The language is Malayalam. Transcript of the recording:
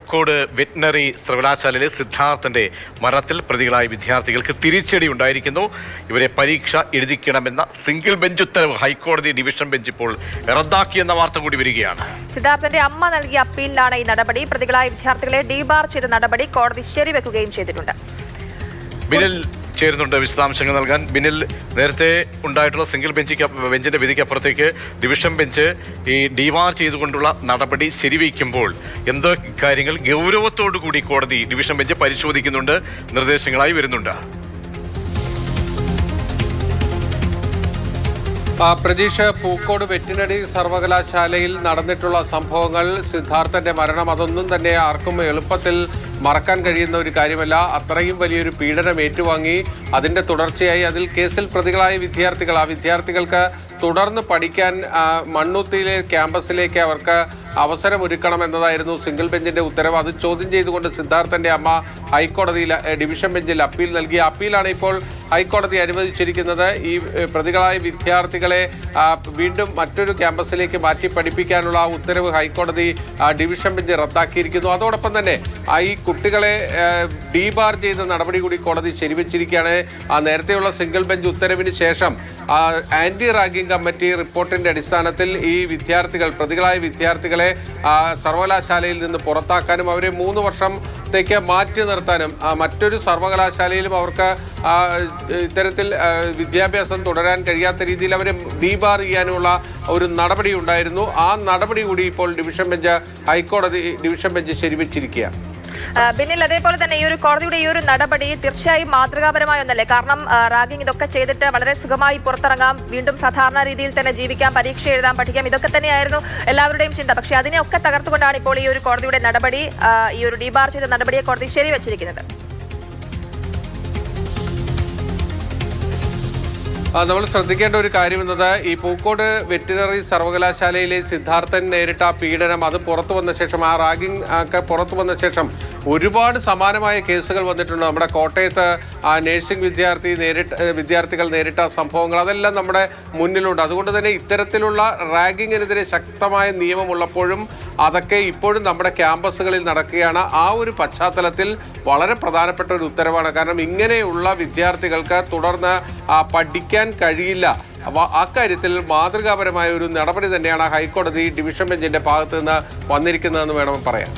പൂക്കോട് വെറ്റിനറി സർവകലാശാലയിലെ സിദ്ധാർത്ഥന്റെ മരണത്തിൽ പ്രതികളായ വിദ്യാർത്ഥികൾക്ക് തിരിച്ചടി ഉണ്ടായിരിക്കുന്നു. ഇവരെ പരീക്ഷ എഴുതിക്കണമെന്ന സിംഗിൾ ബെഞ്ച് ഉത്തരവ് ഹൈക്കോടതി ഡിവിഷൻ ബെഞ്ച് ഇപ്പോൾ റദ്ദാക്കിയെന്ന വാർത്ത കൂടി വരികയാണ്. സിദ്ധാർത്ഥന്റെ അമ്മ നൽകിയ അപ്പീലിലാണ് ഈ നടപടി. പ്രതികളായ വിദ്യാർത്ഥികളെ ഡീബാർ ചെയ്ത നടപടി കോടതി ശരിവെക്കുകയും ചെയ്തിട്ടുണ്ട്. ബിനിൽ ചേരുന്നുണ്ട് വിശദാംശങ്ങൾ നൽകാൻ. ബിനിൽ, നേരത്തെ ഉണ്ടായിട്ടുള്ള സിംഗിൾ ബെഞ്ചിന്റെ വിധിക്ക് അപ്പുറത്തേക്ക് ഡിവിഷൻ ബെഞ്ച് ഈ ഡീബാർ ചെയ്തുകൊണ്ടുള്ള നടപടി ശരിവയ്ക്കുമ്പോൾ എന്ത് കാര്യങ്ങൾ ഗൗരവത്തോടു കൂടി കോടതി ഡിവിഷൻ ബെഞ്ച് പരിശോധിക്കുന്നുണ്ട്, നിർദ്ദേശങ്ങളായി വരുന്നുണ്ട്? പ്രതീക്ഷ, പൂക്കോട് വെറ്റിനറി സർവകലാശാലയിൽ നടന്നിട്ടുള്ള സംഭവങ്ങൾ, സിദ്ധാർത്ഥന്റെ മരണം, അതൊന്നും തന്നെ ആർക്കും എളുപ്പത്തിൽ മറക്കാൻ കഴിയുന്ന ഒരു കാര്യമല്ല. അത്രയും വലിയൊരു പീഡനം ഏറ്റുവാങ്ങി അതിന്റെ തുടർച്ചയായി അതിൽ കേസിൽ പ്രതികളായ വിദ്യാർത്ഥികൾ, ആ വിദ്യാർത്ഥികൾക്ക് തുടർന്ന് പഠിക്കാൻ മണ്ണുത്തിയിലെ ക്യാമ്പസിലേക്ക് അവർക്ക് അവസരമൊരുക്കണം എന്നതായിരുന്നു സിംഗിൾ ബെഞ്ചിന്റെ ഉത്തരവ്. അത് ചോദ്യം ചെയ്തുകൊണ്ട് സിദ്ധാർത്ഥന്റെ അമ്മ ഹൈക്കോടതിയിൽ ഡിവിഷൻ ബെഞ്ചിൽ അപ്പീൽ നൽകി. അപ്പീലാണ് ഇപ്പോൾ ഹൈക്കോടതി അനുവദിച്ചിരിക്കുന്നത്. ഈ പ്രതികളായ വിദ്യാർത്ഥികളെ വീണ്ടും മറ്റൊരു ക്യാമ്പസിലേക്ക് മാറ്റി പഠിപ്പിക്കാനുള്ള ഉത്തരവ് ഹൈക്കോടതി ഡിവിഷൻ ബെഞ്ച് റദ്ദാക്കിയിരിക്കുന്നു. അതോടൊപ്പം തന്നെ ഈ കുട്ടികളെ ഡീബാർ ചെയ്ത നടപടി കൂടി കോടതി ശരിവെച്ചിരിക്കുകയാണ്. നേരത്തെയുള്ള സിംഗിൾ ബെഞ്ച് ഉത്തരവിന് ശേഷം ആന്റി റാഗിംഗ് കമ്മിറ്റി റിപ്പോർട്ടിന്റെ അടിസ്ഥാനത്തിൽ ഈ വിദ്യാർത്ഥികൾ, പ്രതികളായ വിദ്യാർത്ഥികളെ സർവകലാശാലയിൽ നിന്ന് പുറത്താക്കാനും അവരെ 3 വർഷത്തേക്ക് മാറ്റി നിർത്താനും മറ്റൊരു സർവകലാശാലയിലും അവർക്ക് ഇത്തരത്തിൽ വിദ്യാഭ്യാസം തുടരാൻ കഴിയാത്ത രീതിയിൽ അവരെ ഡീബാർ ചെയ്യാനുള്ള ഒരു നടപടി ഉണ്ടായിരുന്നു. ആ നടപടി കൂടി ഇപ്പോൾ ഹൈക്കോടതി ഡിവിഷൻ ബെഞ്ച് ശരിവെച്ചിരിക്കുകയാണ്. ബിനിൽ, അതേപോലെ തന്നെ ഈ ഒരു കോടതിയുടെ ഈ ഒരു നടപടി തീർച്ചയായും മാതൃകാപരമായ ഒന്നല്ലേ? കാരണം റാഗിംഗ് ഇതൊക്കെ ചെയ്തിട്ട് വളരെ സുഖമായി പുറത്തിറങ്ങാം, വീണ്ടും സാധാരണ രീതിയിൽ തന്നെ ജീവിക്കാം, പരീക്ഷ എഴുതാം, പഠിക്കാം, ഇതൊക്കെ തന്നെയായിരുന്നു എല്ലാവരുടെയും ചിന്ത. പക്ഷെ അതിനെയൊക്കെ തകർത്തുകൊണ്ടാണ് ഇപ്പോൾ ഈ ഒരു കോടതിയുടെ നടപടി, ഈ ഒരു ഡീബാർ ചെയ്ത നടപടിയെ കോടതി ശരിവെച്ചിരിക്കുന്നത്. നമ്മൾ ശ്രദ്ധിക്കേണ്ട ഒരു കാര്യം എന്നത്, ഈ പൂക്കോട് വെറ്റിനറി സർവകലാശാലയിലെ സിദ്ധാർത്ഥൻ നേരിട്ട പീഡനം അത് പുറത്തു വന്ന ശേഷം, ആ റാഗിംഗ് ഒക്കെ പുറത്തു വന്ന ശേഷം ഒരുപാട് സമാനമായ കേസുകൾ വന്നിട്ടുണ്ട്. നമ്മുടെ കോട്ടയത്ത് നഴ്സിംഗ് വിദ്യാർത്ഥികൾ നേരിട്ട സംഭവങ്ങൾ അതെല്ലാം നമ്മുടെ മുന്നിലുണ്ട്. അതുകൊണ്ട് തന്നെ ഇത്തരത്തിലുള്ള റാഗിങ്ങിനെതിരെ ശക്തമായ നിയമമുള്ളപ്പോഴും അതൊക്കെ ഇപ്പോഴും നമ്മുടെ ക്യാമ്പസുകളിൽ നടക്കുകയാണ്. ആ ഒരു പശ്ചാത്തലത്തിൽ വളരെ പ്രധാനപ്പെട്ട ഒരു ഉത്തരവാണ്. കാരണം ഇങ്ങനെയുള്ള വിദ്യാർത്ഥികൾക്ക് തുടർന്ന് പഠിക്കാൻ കഴിയില്ല. അക്കാര്യത്തിൽ മാതൃകാപരമായ ഒരു നടപടി തന്നെയാണ് ഹൈക്കോടതി ഡിവിഷൻ ബെഞ്ചിന്റെ ഭാഗത്ത് നിന്ന് വന്നിരിക്കുന്നതെന്ന് വേണമെന്ന് പറയാം.